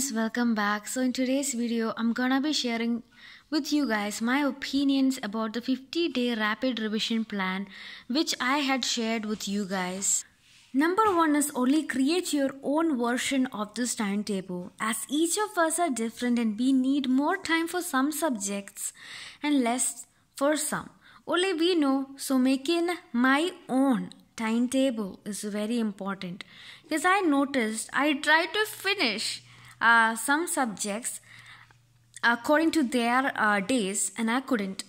Welcome back. So in today's video I'm gonna be sharing with you guys my opinions about the 50-day rapid revision plan which I had shared with you guys. Number one is only create your own version of this timetable, as each of us are different and we need more time for some subjects and less for some. Only we know, so making my own timetable is very important, because I noticed I tried to finish some subjects according to their days and I couldn't.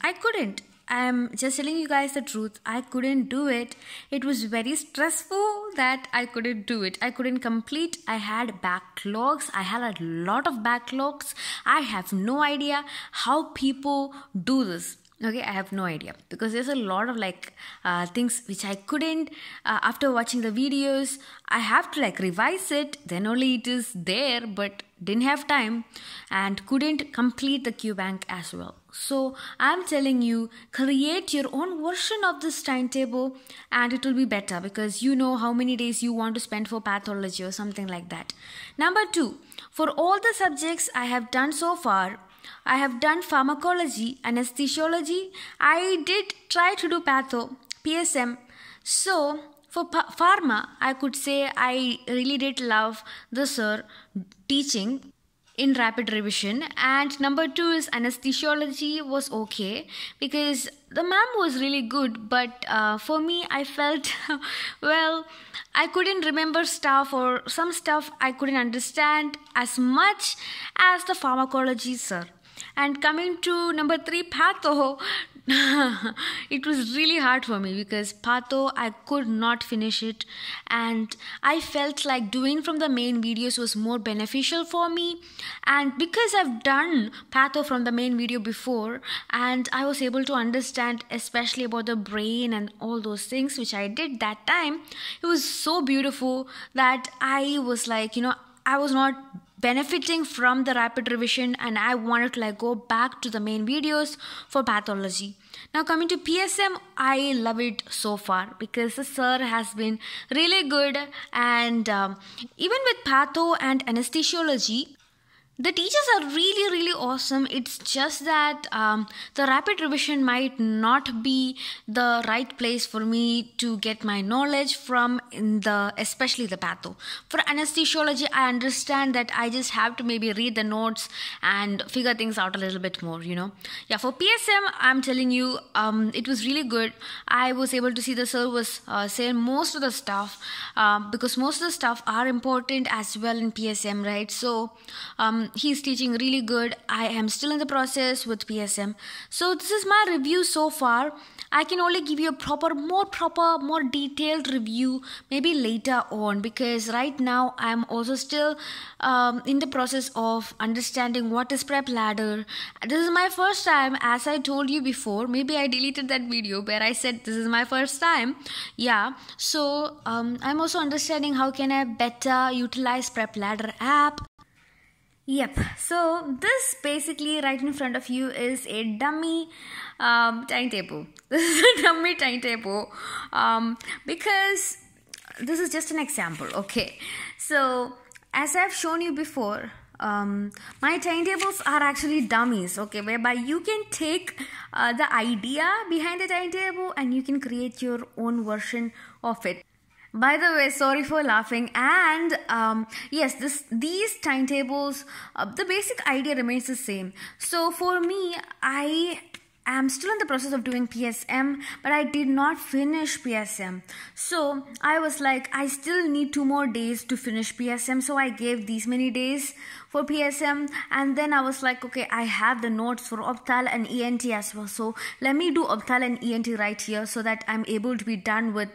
I'm just telling you guys the truth. I couldn't do it. It was very stressful that I couldn't do it. I couldn't complete. I had backlogs. I had a lot of backlogs. I have no idea how people do this. Okay, I have no idea, because there's a lot of things which I couldn't after watching the videos. I have to revise it, then only it is there, but didn't have time and couldn't complete the Q bank as well. So I'm telling you, create your own version of this timetable and it will be better, because you know how many days you want to spend for pathology or something like that. Number two, for all the subjects I have done so far, I have done pharmacology, anesthesiology. I did try to do patho, PSM. So for pharma, I could say I really did love the sir teaching in rapid revision. And number two is anesthesiology was okay, because the ma'am was really good, but for me I felt well, I couldn't remember stuff, or some stuff I couldn't understand as much as the pharmacology sir. And coming to number three, patho, it was really hard for me, because patho I could not finish it, and I felt like doing from the main videos was more beneficial for me. And because I've done patho from the main video before, and I was able to understand especially about the brain and all those things which I did that time, it was so beautiful that I was I was not benefiting from the rapid revision, and I wanted to go back to the main videos for pathology. Now coming to PSM, I love it so far, because the sir has been really good, and even with patho and anesthesiology, the teachers are really awesome. It's just that the rapid revision might not be the right place for me to get my knowledge from, especially the patho. For anesthesiology, I understand that I just have to maybe read the notes and figure things out a little bit more, Yeah, for PSM, I'm telling you, it was really good. I was able to see the sir was saying most of the stuff, because most of the stuff are important as well in PSM, right? So he's teaching really good. I am still in the process with PSM. So this is my review so far. I can only give you a more detailed review maybe later on, because right now I'm also still in the process of understanding what is prep ladder. This is my first time, as I told you before. Maybe I deleted that video where I said this is my first time. Yeah, so I'm also understanding how can I better utilize prep ladder app. Yep, so this basically right in front of you is a dummy timetable. This is a dummy timetable because this is just an example, okay? So as I've shown you before, my timetables are actually dummies, okay, whereby you can take the idea behind the timetable and you can create your own version of it. By the way, sorry for laughing. And yes, these timetables, the basic idea remains the same. So for me, I am still in the process of doing PSM, but I did not finish PSM. So I was like, I still need 2 more days to finish PSM. So I gave these many days for PSM, and then I was like, okay, I have the notes for Opthal and ENT as well. So let me do Opthal and ENT right here, so that I'm able to be done with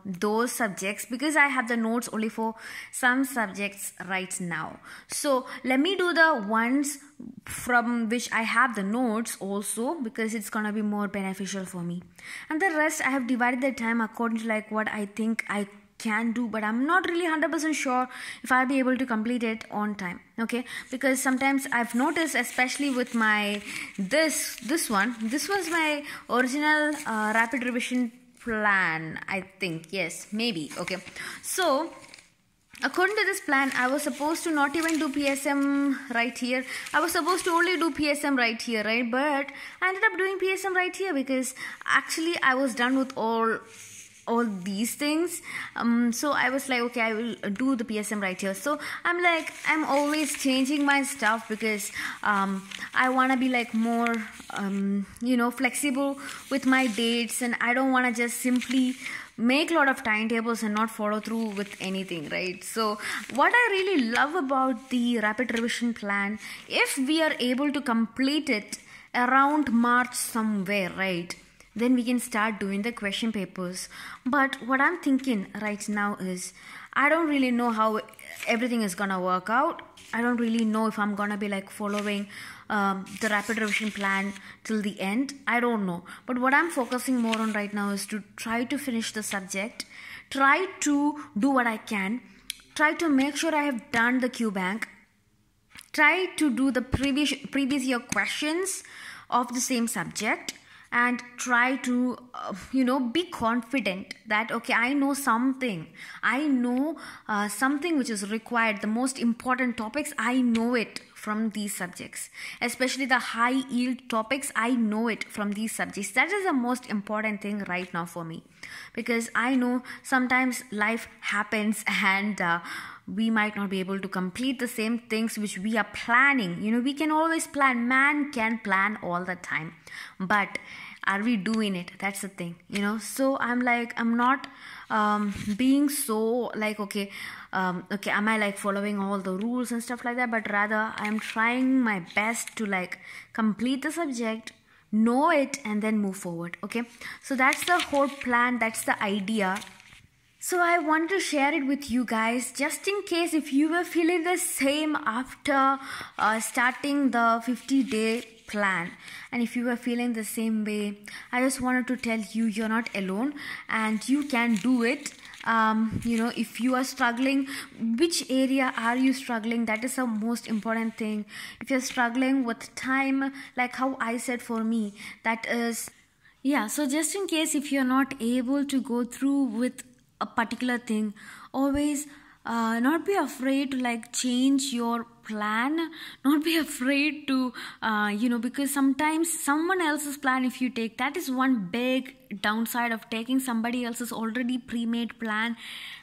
those subjects, because I have the notes only for some subjects right now. So let me do the ones from which I have the notes also, because it's gonna be more beneficial for me. And the rest I have divided the time according to what I think I can do, but I'm not really 100% sure if I'll be able to complete it on time, okay? Because sometimes I've noticed, especially with my this one, this was my original rapid revision plan, I think. Yes, maybe. Okay, so according to this plan, I was supposed to not even do PSM right here. I was supposed to only do PSM right here, right? But I ended up doing PSM right here because actually I was done with all these things. So I was like, okay, I will do the PSM right here. So I'm always changing my stuff because I want to be like more flexible with my dates, and I don't want to just simply make a lot of timetables and not follow through with anything, right? So what I really love about the rapid revision plan, if we are able to complete it around March somewhere, right, then we can start doing the question papers. But what I'm thinking right now is, I don't really know how everything is gonna work out. I don't really know if I'm gonna be like following the rapid revision plan till the end. I don't know. But what I'm focusing more on right now is to try to finish the subject, try to do what I can, try to make sure I have done the Q bank, try to do the previous year questions of the same subject, and try to be confident that okay, I know something which is required, the most important topics, I know it from these subjects, especially the high yield topics. I know it from these subjects. That is the most important thing right now for me, because I know sometimes life happens and we might not be able to complete the same things which we are planning. We can always plan. Man can plan all the time, but are we doing it? That's the thing. So I'm not being so like okay, am I like following all the rules and stuff like that, but rather I'm trying my best to like complete the subject, know it, and then move forward. Okay, so that's the whole plan, that's the idea. So I want to share it with you guys, just in case if you were feeling the same after starting the 50-day plan, and if you were feeling the same way, I just wanted to tell you, you're not alone and you can do it. If you are struggling, which area are you struggling? That is the most important thing. If you're struggling with time, like how I said for me, that is, yeah, so just in case if you're not able to go through with a particular thing, always not be afraid to like change your plan, not be afraid to because sometimes someone else's plan, if you take, that is one big downside of taking somebody else's already pre-made plan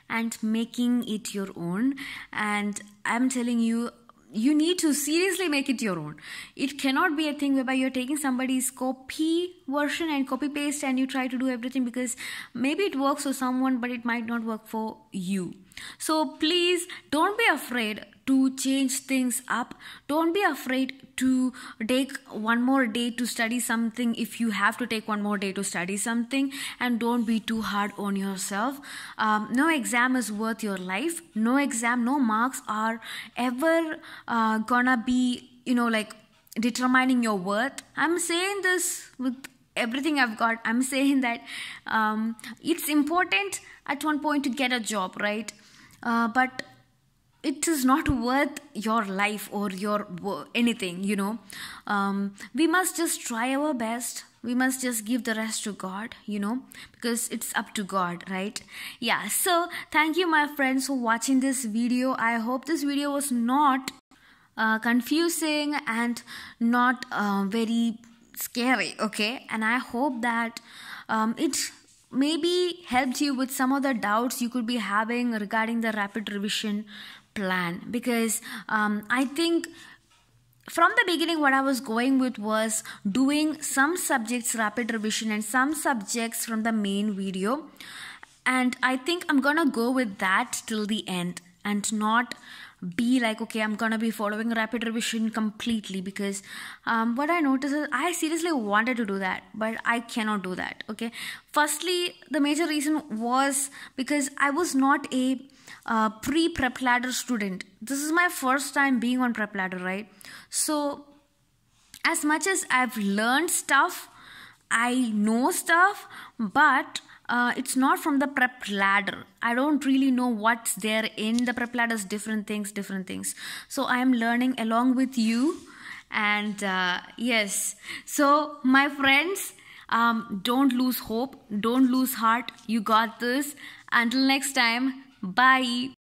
and making it your own. And I'm telling you, you need to seriously make it your own. It cannot be a thing whereby you're taking somebody's copy version and copy paste and you try to do everything, because maybe it works for someone but it might not work for you. So please don't be afraid to change things up. Don't be afraid to take one more day to study something if you have to take one more day to study something, and don't be too hard on yourself. No exam is worth your life. No exam, no marks are ever gonna be determining your worth. I'm saying this with everything I've got. I'm saying that it's important at one point to get a job, right? But it is not worth your life or your anything, we must just try our best. We must just give the rest to God, because it's up to God, right? Yeah, so thank you, my friends, for watching this video. I hope this video was not confusing and not very scary, okay? And I hope that it maybe helped you with some of the doubts you could be having regarding the rapid revision plan, because I think from the beginning what I was going with was doing some subjects rapid revision and some subjects from the main video, and I think I'm gonna go with that till the end and not be like okay, I'm gonna be following rapid revision completely, because what I noticed is I seriously wanted to do that, but I cannot do that. Okay, firstly, the major reason was because I was not a pre-prep ladder student. This is my first time being on prep ladder, right? So as much as I've learned stuff, I know stuff, but it's not from the prep ladder. I don't really know what's there in the prep ladders, different things. So I am learning along with you. And yes, so my friends, don't lose hope, don't lose heart. You got this. Until next time, bye.